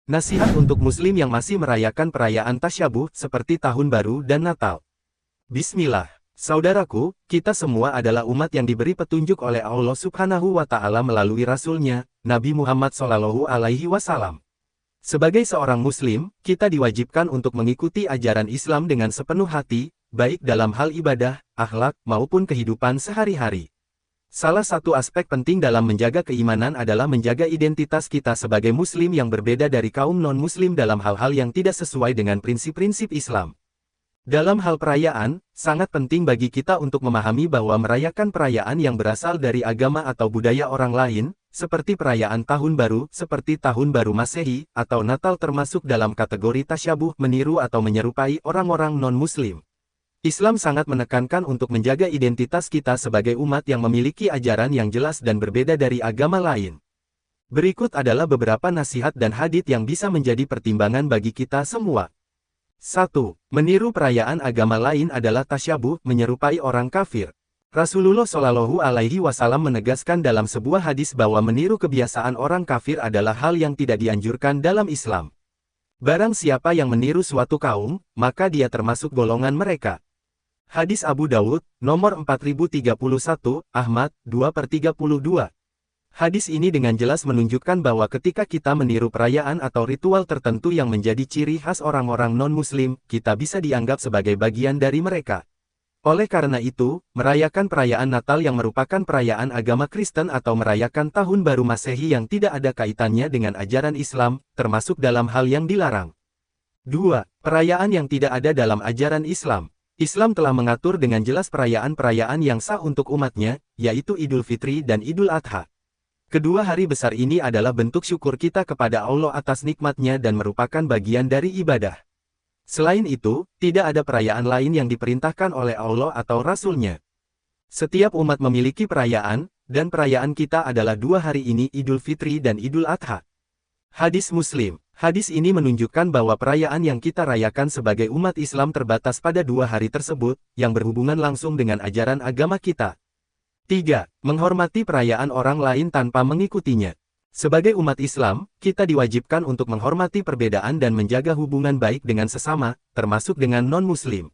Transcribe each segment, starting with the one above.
Nasihat untuk Muslim yang masih merayakan perayaan Tasyabuh seperti Tahun Baru dan Natal. Bismillah. Saudaraku, kita semua adalah umat yang diberi petunjuk oleh Allah Subhanahu wa Ta'ala melalui Rasul-Nya, Nabi Muhammad SAW. Sebagai seorang Muslim, kita diwajibkan untuk mengikuti ajaran Islam dengan sepenuh hati, baik dalam hal ibadah, akhlak, maupun kehidupan sehari-hari. Salah satu aspek penting dalam menjaga keimanan adalah menjaga identitas kita sebagai Muslim yang berbeda dari kaum non-Muslim dalam hal-hal yang tidak sesuai dengan prinsip-prinsip Islam. Dalam hal perayaan, sangat penting bagi kita untuk memahami bahwa merayakan perayaan yang berasal dari agama atau budaya orang lain, seperti perayaan Tahun Baru, seperti Tahun Baru Masehi, atau Natal termasuk dalam kategori tasyabuh, meniru atau menyerupai orang-orang non-Muslim. Islam sangat menekankan untuk menjaga identitas kita sebagai umat yang memiliki ajaran yang jelas dan berbeda dari agama lain. Berikut adalah beberapa nasihat dan hadits yang bisa menjadi pertimbangan bagi kita semua. 1. Meniru perayaan agama lain adalah tasyabuh, menyerupai orang kafir. Rasulullah Shallallahu Alaihi Wasallam menegaskan dalam sebuah hadis bahwa meniru kebiasaan orang kafir adalah hal yang tidak dianjurkan dalam Islam. Barang siapa yang meniru suatu kaum, maka dia termasuk golongan mereka. Hadis Abu Dawud, nomor 4031, Ahmad, 2/32. Hadis ini dengan jelas menunjukkan bahwa ketika kita meniru perayaan atau ritual tertentu yang menjadi ciri khas orang-orang non-Muslim, kita bisa dianggap sebagai bagian dari mereka. Oleh karena itu, merayakan perayaan Natal yang merupakan perayaan agama Kristen atau merayakan Tahun Baru Masehi yang tidak ada kaitannya dengan ajaran Islam, termasuk dalam hal yang dilarang. 2. Perayaan yang tidak ada dalam ajaran Islam. Islam telah mengatur dengan jelas perayaan-perayaan yang sah untuk umatnya, yaitu Idul Fitri dan Idul Adha. Kedua hari besar ini adalah bentuk syukur kita kepada Allah atas nikmatnya dan merupakan bagian dari ibadah. Selain itu, tidak ada perayaan lain yang diperintahkan oleh Allah atau Rasul-Nya. Setiap umat memiliki perayaan, dan perayaan kita adalah dua hari ini, Idul Fitri dan Idul Adha. Hadis Muslim. Hadis ini menunjukkan bahwa perayaan yang kita rayakan sebagai umat Islam terbatas pada dua hari tersebut, yang berhubungan langsung dengan ajaran agama kita. 3. Menghormati perayaan orang lain tanpa mengikutinya. Sebagai umat Islam, kita diwajibkan untuk menghormati perbedaan dan menjaga hubungan baik dengan sesama, termasuk dengan non-Muslim.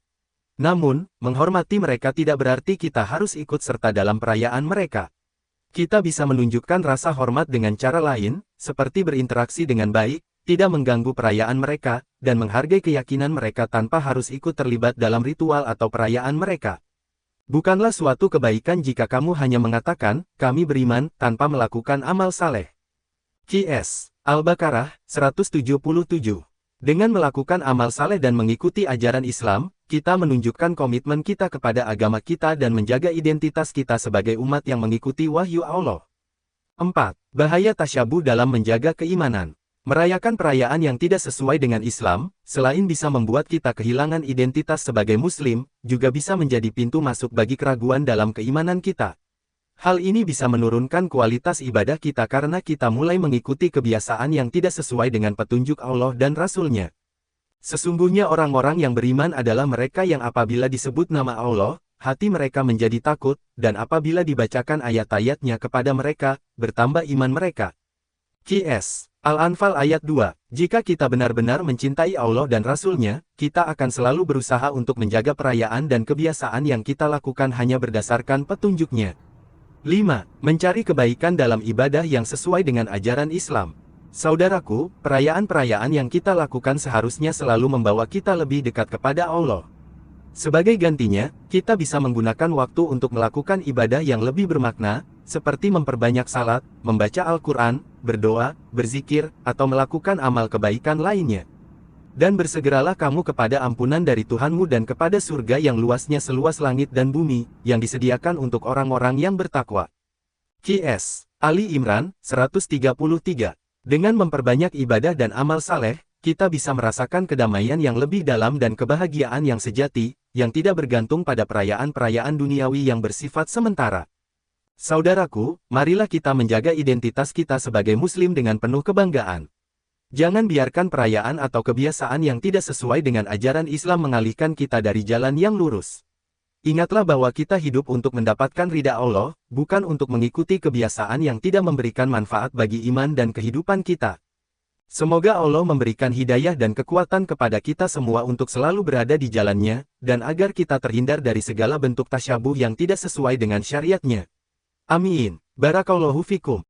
Namun, menghormati mereka tidak berarti kita harus ikut serta dalam perayaan mereka. Kita bisa menunjukkan rasa hormat dengan cara lain, seperti berinteraksi dengan baik, tidak mengganggu perayaan mereka, dan menghargai keyakinan mereka tanpa harus ikut terlibat dalam ritual atau perayaan mereka. Bukanlah suatu kebaikan jika kamu hanya mengatakan, kami beriman, tanpa melakukan amal saleh. Qs. Al-Baqarah, 177. Dengan melakukan amal saleh dan mengikuti ajaran Islam, kita menunjukkan komitmen kita kepada agama kita dan menjaga identitas kita sebagai umat yang mengikuti wahyu Allah. 4. Bahaya tasyabuh dalam menjaga keimanan. Merayakan perayaan yang tidak sesuai dengan Islam, selain bisa membuat kita kehilangan identitas sebagai Muslim, juga bisa menjadi pintu masuk bagi keraguan dalam keimanan kita. Hal ini bisa menurunkan kualitas ibadah kita karena kita mulai mengikuti kebiasaan yang tidak sesuai dengan petunjuk Allah dan Rasul-Nya. Sesungguhnya orang-orang yang beriman adalah mereka yang apabila disebut nama Allah, hati mereka menjadi takut, dan apabila dibacakan ayat-ayatnya kepada mereka, bertambah iman mereka. Qs. Al-Anfal ayat 2, jika kita benar-benar mencintai Allah dan Rasul-Nya, kita akan selalu berusaha untuk menjaga perayaan dan kebiasaan yang kita lakukan hanya berdasarkan petunjuk-Nya. 5. Mencari kebaikan dalam ibadah yang sesuai dengan ajaran Islam. Saudaraku, perayaan-perayaan yang kita lakukan seharusnya selalu membawa kita lebih dekat kepada Allah. Sebagai gantinya, kita bisa menggunakan waktu untuk melakukan ibadah yang lebih bermakna, seperti memperbanyak salat, membaca Al-Quran, berdoa, berzikir, atau melakukan amal kebaikan lainnya. Dan bersegeralah kamu kepada ampunan dari Tuhanmu dan kepada surga yang luasnya seluas langit dan bumi, yang disediakan untuk orang-orang yang bertakwa. Qs. Ali Imran, 133. Dengan memperbanyak ibadah dan amal saleh, kita bisa merasakan kedamaian yang lebih dalam dan kebahagiaan yang sejati, yang tidak bergantung pada perayaan-perayaan duniawi yang bersifat sementara. Saudaraku, marilah kita menjaga identitas kita sebagai Muslim dengan penuh kebanggaan. Jangan biarkan perayaan atau kebiasaan yang tidak sesuai dengan ajaran Islam mengalihkan kita dari jalan yang lurus. Ingatlah bahwa kita hidup untuk mendapatkan ridha Allah, bukan untuk mengikuti kebiasaan yang tidak memberikan manfaat bagi iman dan kehidupan kita. Semoga Allah memberikan hidayah dan kekuatan kepada kita semua untuk selalu berada di jalannya, dan agar kita terhindar dari segala bentuk tasyabuh yang tidak sesuai dengan syariatnya. Amin. Barakallahu fikum.